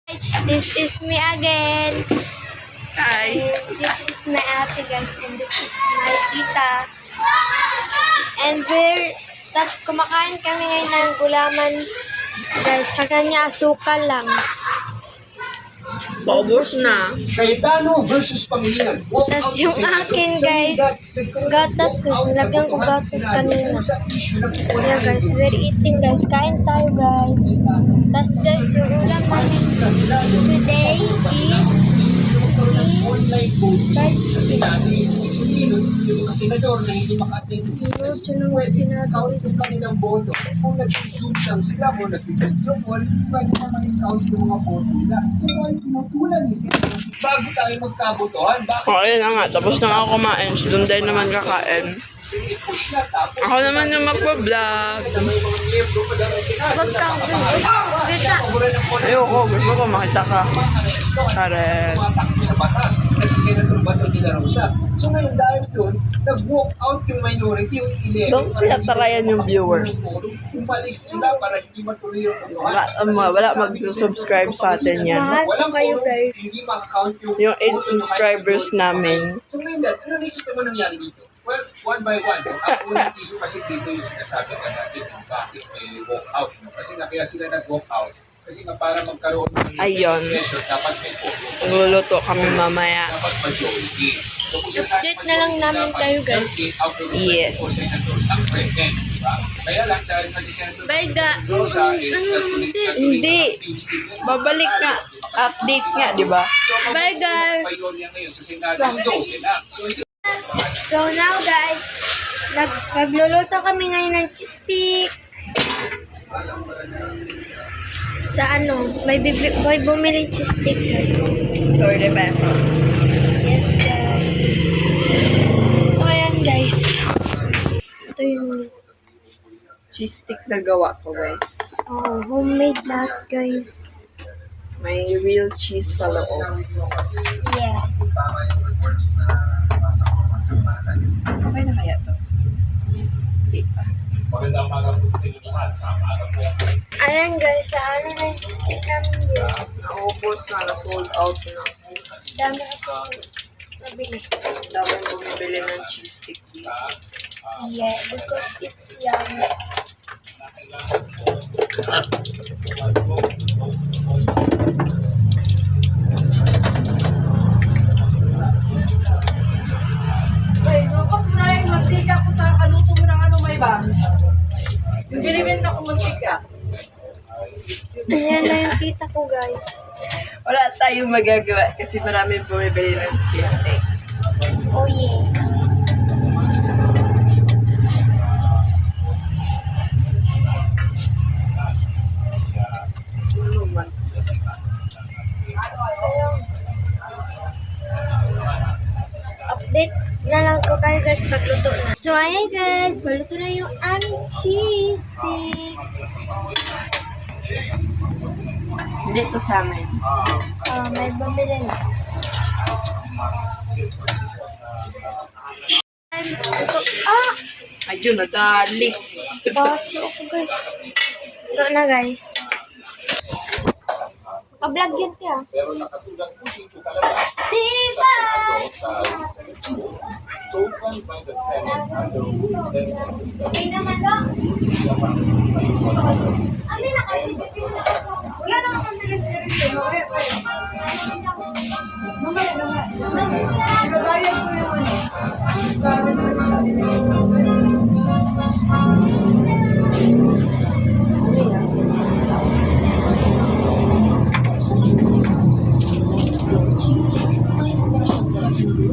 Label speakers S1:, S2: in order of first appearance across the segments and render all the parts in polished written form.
S1: This is me again.
S2: Hi.
S1: And this is my ate guys. And this is my tita. And tas kumakain kami ngayon ng gulaman guys. Sa kanya asukal lang.
S2: Paubos na.
S3: Cayetano versus Pangilinan.
S1: Tas yung akin guys, gatas guys. Nilagyan ko gatas kanina. Yeah guys, we're eating guys. Kain tayo guys. Tas guys, yung ulam namin today is
S3: Online voting sa Senado. Ibig sabihin nun, yung mga senador na hindi maka-attend pwede count yung kanilang boto. Kung nag-zoom lang sila o nag-video call, pwede naman i-count yung mga boto nila. Pero ang tinutulan ni Senador, bago tayo magkabotohan, bakit?
S2: O, ayun na nga. Tapos na ako kumain. Si Dunday naman kakain.
S3: i-push na tapos
S2: Ako naman yung magpa-vlog.
S3: may mga miyembro pa daw ng Senado.
S1: Wag kang
S2: Ayoko. Gusto ko makita ka. Karen.
S3: Tumatakbo sa batas kasi Senator Bato de la Rosa. So ngayon dahil doon, nag-walk out yung minority, yung 11.
S2: Don't pinatarayan yung viewers.
S3: Umalis sila para hindi matuloy yung pagkakas.
S2: Wala mag-subscribe sa atin yan.
S1: Mahal ko kayo guys.
S3: Hindi makakount
S2: Yung 8 subscribers namin.
S3: So ngayon dad, ano nakikita mo nangyari dito? Well, one by one, ang unang issue kasi dito yung sinasabi ka natin yung bakit may walk out. No? Kasi na kaya sila nag-walk out. Kasi nga para magkaroon ng
S2: Ayun.
S3: session, dapat may photo.
S2: Luluto kami mamaya.
S3: Dapat majority. So, kung
S1: Update na lang namin kayo guys.
S2: Yes.
S3: Ang present, diba? Kaya lang dahil kasi Senator
S1: Bye ga.
S3: Rosa
S2: Hindi. Babalik nga. Update nga, di ba?
S1: Bye guys.
S3: Mayorya ngayon sa Senado, 12 na.
S1: So now guys, magluluto kami ngayon ng cheese stick. Sa may bumili cheese stick.
S2: 30 pesos.
S1: Yes guys. So ayan guys. Ito yung
S2: Cheese stick na gawa ko, guys.
S1: homemade lahat guys.
S2: May real cheese sa loob.
S1: Yeah.
S2: Okay na kaya to? Hindi pa.
S1: Ayan guys, sa na yung cheese stick namin guys.
S2: Naubos na, na-sold out na.
S1: Dami kasi nabili.
S2: Dami bumibili ng cheese stick dito.
S1: Yeah, because it's yummy.
S4: Ay, tapos mo na yung mantika ko sa kaluto mo ng may ba? Yung binibenta ko mantika.
S1: Ayan na yung tita ko guys.
S2: Wala tayong magagawa kasi maraming bumibili ng cheese stick.
S1: Oh yeah. Update na lang ko kayo guys pagluto na. So ayan guys, maluto na yung aming cheese stick.
S2: Dito sa amin.
S1: May bumili na.
S2: Ayun, nadali.
S1: Baso ako guys. Ito na guys. Naka-vlog yun tiya.
S3: Pero nakasulat po dito talaga
S1: Diba?
S3: chosen by the Senate under Rule 10.
S1: Ay naman lang. Ano na kasi? Wala naman kang bilis-bilis. Mamaya naman. Nagbabayad ko yung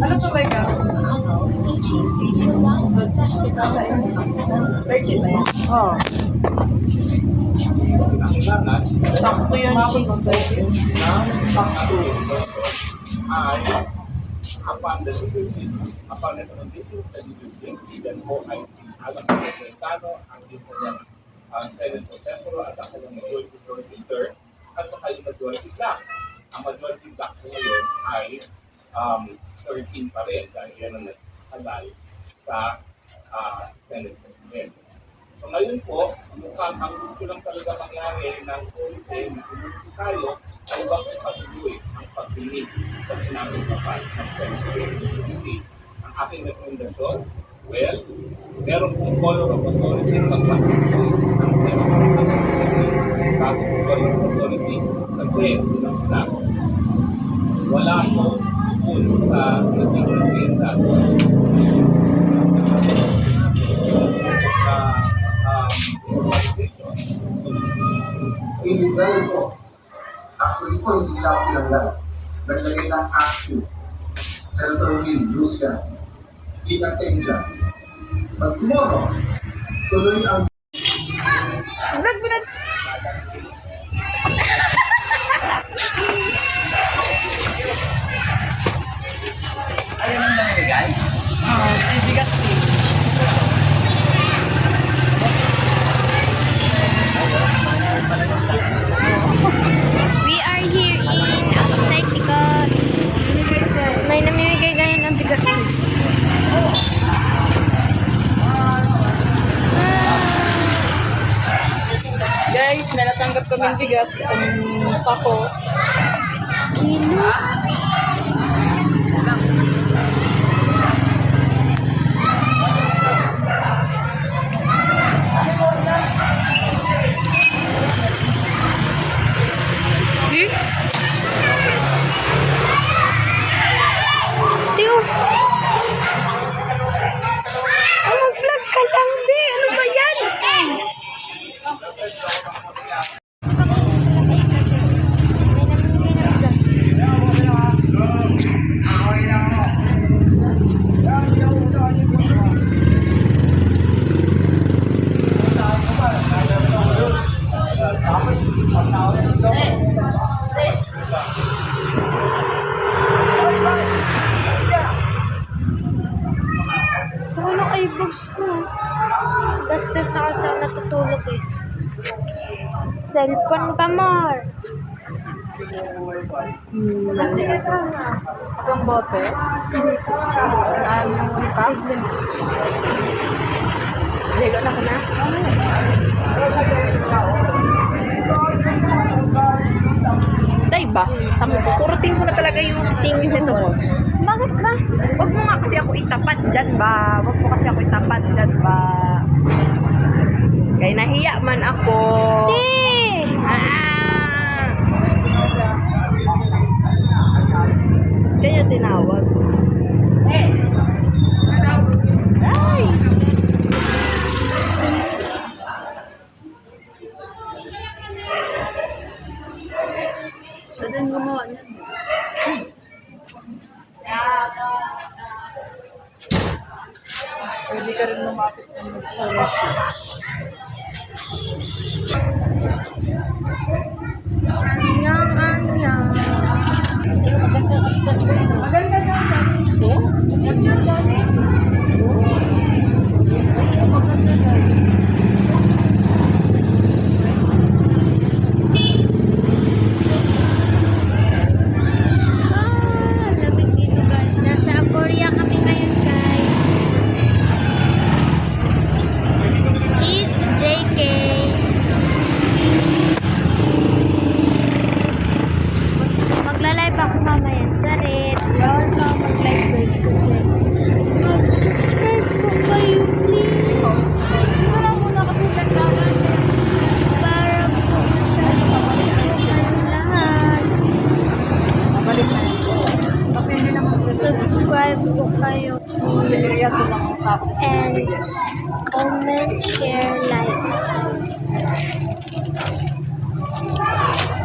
S4: Ano to ba ikaw?
S2: Oh. Sakto yung cheese stick.
S3: Sakto. Ay, upon the recommendation of the leadership, then po ay alam ko sa Senado, ang dito niya Senate Professor at ako ng majority leader at saka yung majority block. Ang majority block ko ngayon ay 13 pa rin dahil yan ang naghalal sa Senate President. So ngayon po, mukhang ang gusto lang talaga mangyari ng komite na umuwi tayo ay huwag ipatuloy ang pagdinig sa sinabing kapal ng committee. Ang aking rekomendasyon, well, meron pong color of authority pagpatuloy ang bagong color of authority kasi una, wala po kung sa naging agenda
S5: illegal po. Actually po, hindi lang pinanggal. Naglagay ng action. Senator Will, Lucia, Ika Tenja. But tomorrow, tuloy ang
S2: Vlog mo na.
S5: ayun ang nangyayagay.
S4: Bigas
S1: We are here in outside because may namimigay ganyan ng bigas guys.
S4: Guys, may natanggap kaming bigas, isang sako.
S1: Kilo. Tiyo. Mag-vlog ka lang, be. Ano ba yan? Tulog ay box ko. Gastos na kasi ako natutulog eh. Cellphone pa more.
S4: Isang bote. Yung pa. Ligo na ko na. Tay ba? Kurutin mo na talaga yung singin nito mo.
S1: Bakit ba?
S4: Huwag mo nga kasi ako itapat dyan ba? Huwag mo kasi ako itapat dyan ba? Kaya nahiya man ako. Ah! Kaya tinawag. Ay! Siya din gumawa niyan. Pwede ka rin lumapit ng mag-solution.
S1: Anyang. Lamig dito guys. Nasa Korea kami ngayon guys. It's JK. Magla-live ako mamaya. Sarit. Bawal ka mag-live guys kasi mag-subscribe po kayo please.
S4: Wala muna kasi nagdagan.
S1: Para po masyado ang lahat.
S4: Balik na yun. Kasi hindi naman
S1: Subscribe po kayo
S4: kasi area ko lang ang sapo.
S1: and comment, share, like.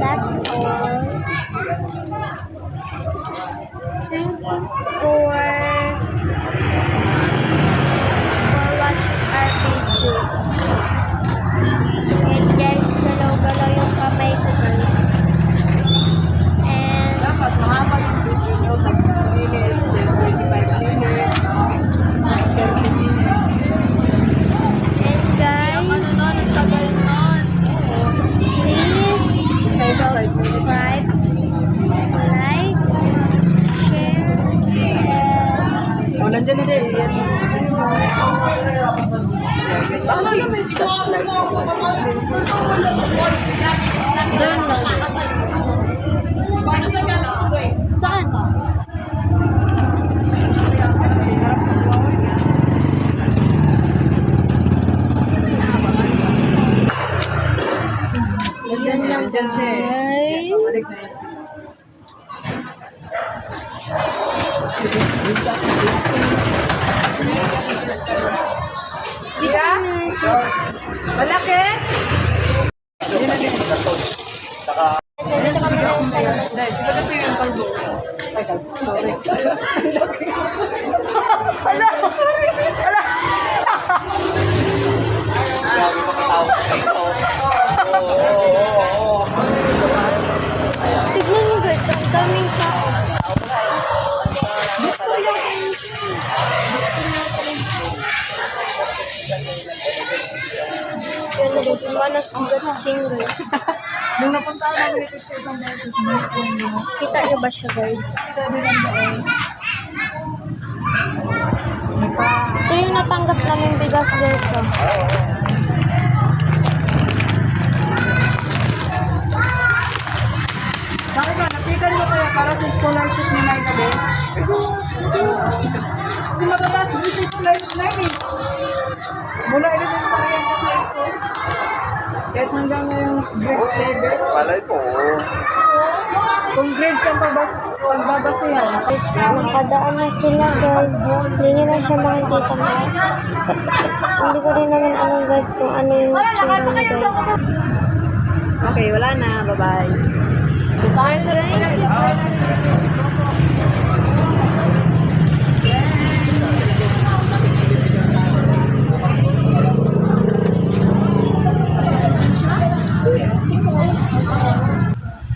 S1: That's all. Thank you for watching our video. And guys, galaw-galaw yung kamay ko guys. And
S4: Dapat mahaba yung video nyo. 30 minutes, then 25 minutes, 30 minutes.
S1: And guys, please subscribe, like, share, and
S4: O, nandiyan na rin. Yan. Bakit
S2: Flashlight.
S1: Doon lang. Saan? Doon lang guys. Dito kami sa
S4: Malaki?
S1: dito kami sa
S4: Guys, ito kasi yung kalbo. Ay, kalbo. Sorry.
S1: Tignan niyo guys, ang daming tao. Yan na guys, manas ugat single.
S4: Nung napunta namin ito sa isang beses,
S1: Kita niyo ba siya guys? Ito yung natanggap namin bigas guys. Oh.
S4: Bakit ba? Napitan mo kaya para sa scholarships ni Mike Abel? Kasi matatas, dito ito life eh. Mula elementary yan sa high school. Kahit hanggang ngayong grade 7.
S3: Malay po.
S4: Kung grade siyang pagbabasa yan.
S1: Guys, nakadaan na sila guys. Hindi nyo na siya makikita na. Hindi ko rin naman alam guys kung ano yung tsura niya guys.
S2: Okay, wala na. Bye-bye.
S1: Ayun guys,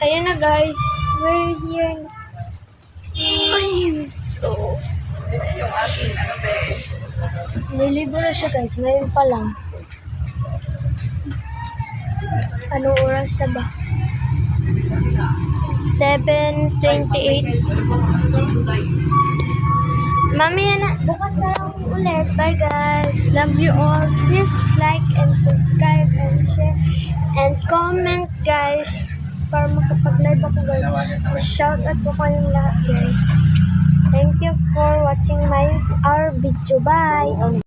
S1: ayan na guys, we're here. I am so... Niligo na siya guys, ngayon pa lang. Anong oras na ba? 7:28. Mamaya na, bukas na lang ulit. Bye guys. Love you all. Please like and subscribe and share and comment guys. Para makapag-live ako guys. Shout out po kayong lahat guys. Thank you for watching our video. Bye.